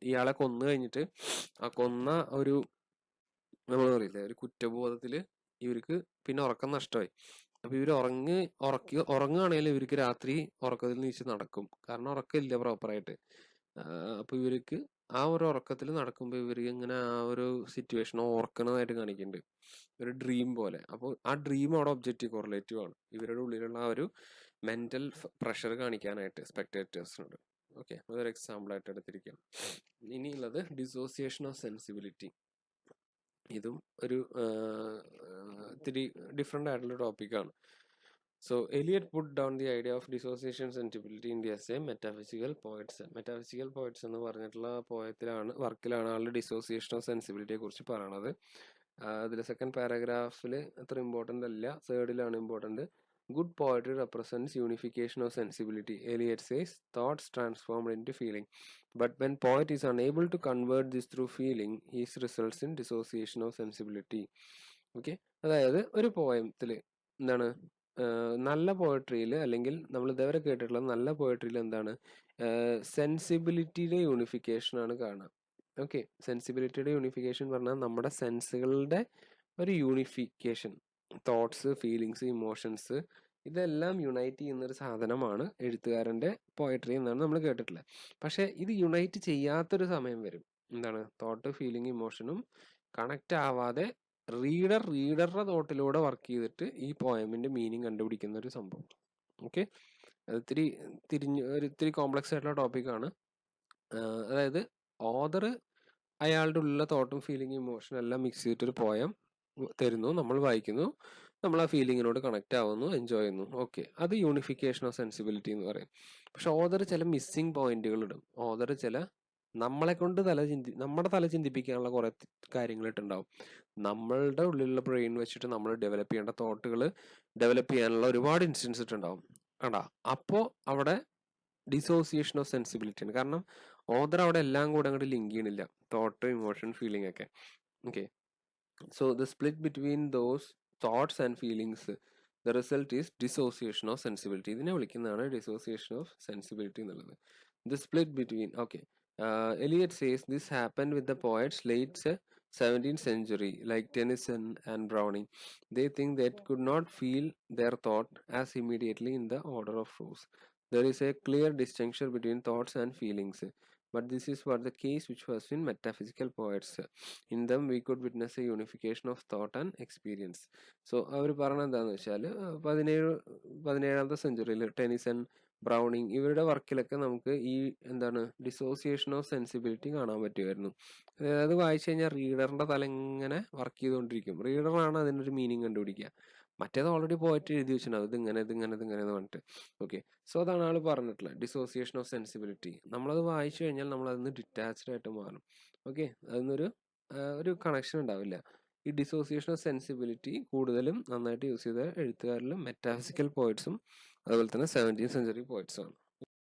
ഇയാളെ കൊന്നു കഴിഞ്ഞിട്ട് ആ കൊന്ന ഒരു, നമ്മൾ പറയില്ലേ, ഒരു കുറ്റബോധത്തില് ഇവർക്ക് പിന്നെ ഉറക്കം നഷ്ടമായി. അപ്പൊ ഇവർ ഉറങ്ങുകയാണെങ്കിൽ ഇവർക്ക് രാത്രി ഉറക്കത്തിൽ നീച്ച് നടക്കും, കാരണം ഉറക്കമില്ല പ്രോപ്പറായിട്ട്. അപ്പൊ ഇവർക്ക് ആ ഒരു ഉറക്കത്തിൽ നടക്കുമ്പോൾ ഇവർക്ക് ഇങ്ങനെ ആ ഒരു സിറ്റുവേഷൻ ഓർക്കണതായിട്ട് കാണിക്കുന്നുണ്ട്, ഒരു ഡ്രീം പോലെ. അപ്പോൾ ആ ഡ്രീം അവിടെ ഒബ്ജക്റ്റീവ് കോറിലേറ്റീവ് ആണ്, ഇവരുടെ ഉള്ളിലുള്ള ആ ഒരു മെന്റൽ പ്രഷർ കാണിക്കാനായിട്ട് സ്പെക്ടേറ്റേഴ്സിനോട്. ഓക്കെ, അതൊരു എക്സാമ്പിൾ ആയിട്ട് എടുത്തിരിക്കുകയാണ്. ഇനിയുള്ളത് ഡിസോസിയേഷൻ ഓഫ് സെൻസിബിലിറ്റി. ഇതും ഒരു ഇത്തിരി ഡിഫറെൻ്റ് ആയിട്ടുള്ള ടോപ്പിക്കാണ്. So Eliot put down the idea of dissociation sensibility in the essay Metaphysical Poets. Metaphysical Poets എന്ന് പറഞ്ഞിട്ടുള്ള വർക്കിലാണ് ആൾ ഡിസോസിയേഷൻ ഓഫ് സെൻസിബിലിറ്റിയെ കുറിച്ച് പറയണത്. അതിൽ സെക്കൻഡ് പാരഗ്രാഫിൽ അത്ര ഇമ്പോർട്ടൻ്റ് അല്ല, തേർഡിലാണ് important. Good poetry represents unification of sensibility. Eliot says, thoughts transformed into feeling. But when poet is unable to convert this through feeling, his results in dissociation of sensibility. Okay, അതായത് ഒരു പോയത്തിൽ എന്താണ്, നല്ല പോയട്രിയിൽ അല്ലെങ്കിൽ നമ്മൾ ഇതേവരെ കേട്ടിട്ടുള്ള നല്ല പോയട്രിയിൽ എന്താണ്, സെൻസിബിലിറ്റിയുടെ യൂണിഫിക്കേഷൻ ആണ് കാണുക. ഓക്കെ, സെൻസിബിലിറ്റിയുടെ യൂണിഫിക്കേഷൻ പറഞ്ഞാൽ നമ്മുടെ സെൻസുകളുടെ ഒരു യൂണിഫിക്കേഷൻ, തോട്ട്സ്, ഫീലിങ്സ്, ഇമോഷൻസ്, ഇതെല്ലാം യുണൈറ്റ് ചെയ്യുന്ന ഒരു സാധനമാണ് എഴുത്തുകാരൻ്റെ പോയട്രി എന്നാണ് നമ്മൾ കേട്ടിട്ടുള്ളത്. പക്ഷെ ഇത് യുണൈറ്റ് ചെയ്യാത്തൊരു സമയം വരും. എന്താണ്, തോട്ട്, ഫീലിംഗ്, ഇമോഷനും കണക്റ്റ് ആവാതെ റീഡറുടെ തോട്ടിലൂടെ വർക്ക് ചെയ്തിട്ട് ഈ പോയമിന്റെ മീനിങ് കണ്ടുപിടിക്കുന്ന ഒരു സംഭവം. ഓക്കെ, അത് ഇത്തിരി കോംപ്ലക്സ് ആയിട്ടുള്ള ടോപ്പിക്കാണ്. അതായത് ഓതർ അയാളുടെ ഉള്ള തോട്ടും ഫീലിംഗ്, ഇമോഷനും എല്ലാം മിക്സ് ചെയ്തിട്ടൊരു പോയം തരുന്നു, നമ്മൾ വായിക്കുന്നു, നമ്മൾ ആ ഫീലിങ്ങിനോട് കണക്റ്റ് ആവുന്നു, എൻജോയ് ചെയ്യുന്നു. ഓക്കെ, അത് യൂണിഫിക്കേഷൻ ഓഫ് സെൻസിബിലിറ്റി എന്ന് പറയും. പക്ഷെ ഓതർ ചില മിസ്സിങ് പോയിന്റുകൾ ഇടും. ഓതർ ചില നമ്മളെ കൊണ്ട് നമ്മുടെ തല ചിന്തിപ്പിക്കാനുള്ള കുറെ കാര്യങ്ങൾ ഇട്ടുണ്ടാവും. നമ്മളുടെ ഉള്ളിലുള്ള ബ്രെയിൻ വെച്ചിട്ട് നമ്മൾ ഡെവലപ്പ് ചെയ്യേണ്ട തോട്ടുകൾ ഡെവലപ്പ് ചെയ്യാനുള്ള ഒരുപാട് ഇൻസ്റ്റൻസ് ഇട്ടുണ്ടാവും. കണ്ടാ, അപ്പോ അവിടെ ഡിസോസിയേഷൻ ഓഫ് സെൻസിബിലിറ്റി ആണ്. കാരണം ഓതർ അവിടെ എല്ലാം കൂടെ അങ്ങോട്ട് ലിങ്ക് ചെയ്യണില്ല, തോട്ട്, ഇമോഷൻ, ഫീലിംഗ് ഒക്കെ. Okay, so the split between those thoughts and feelings, the result is dissociation of sensibility. ഇതിനെ വിളിക്കുന്നതാണ് ഡിസോസിയേഷൻ ഓഫ് സെൻസിബിലിറ്റി എന്നുള്ളത്. The split between, okay, Eliot says this happened with the poets late 17th century, like Tennyson and Browning. They think that could not feel their thought as immediately in the order of prose. There is a clear distinction between thoughts and feelings, but this is what the case which was in metaphysical poets. In them we could witness a unification of thought and experience. So അവർ പറഞ്ഞത് എന്താണെന്ന് വെച്ചാൽ 17ാമത്തെ സെഞ്ചുറിയിൽ Tennyson, Browning, ഇവരുടെ വർക്കിലൊക്കെ നമുക്ക് ഈ എന്താണ് dissociation of sensibility കാണാൻ പറ്റുമായിരുന്നു. അത് വായിച്ചു കഴിഞ്ഞാൽ റീഡറിന്റെ തല ഇങ്ങനെ വർക്ക് ചെയ്തുകൊണ്ടിരിക്കും. റീഡറാണ് അതിനൊരു മീനിങ് കണ്ടുപിടിക്കുക. മറ്റേത് ഓൾറെഡി പോയിട്ട് എഴുതി വെച്ചിട്ടുണ്ടാവും, ഇതിങ്ങനെ എന്ന് പറഞ്ഞിട്ട്. ഓക്കെ, സോ അതാണ് ആൾ പറഞ്ഞിട്ടുള്ളത്, ഡിസോസിയേഷൻ ഓഫ് സെൻസിബിലിറ്റി. നമ്മളത് വായിച്ചു കഴിഞ്ഞാൽ നമ്മൾ അതിന് ഡിറ്റാച്ച്ഡ് ആയിട്ട് മാറും. ഓക്കെ, അതിനൊരു ഒരു കണക്ഷൻ ഉണ്ടാവില്ല. ഈ ഡിസോസിയേഷൻ ഓഫ് സെൻസിബിലിറ്റി കൂടുതലും നന്നായിട്ട് യൂസ് ചെയ്ത എഴുത്തുകാരിലും മെറ്റാഫിസിക്കൽ പോയിറ്റ്സും അതുപോലെ തന്നെ 17th century പോയിറ്റ്സും ആണ്.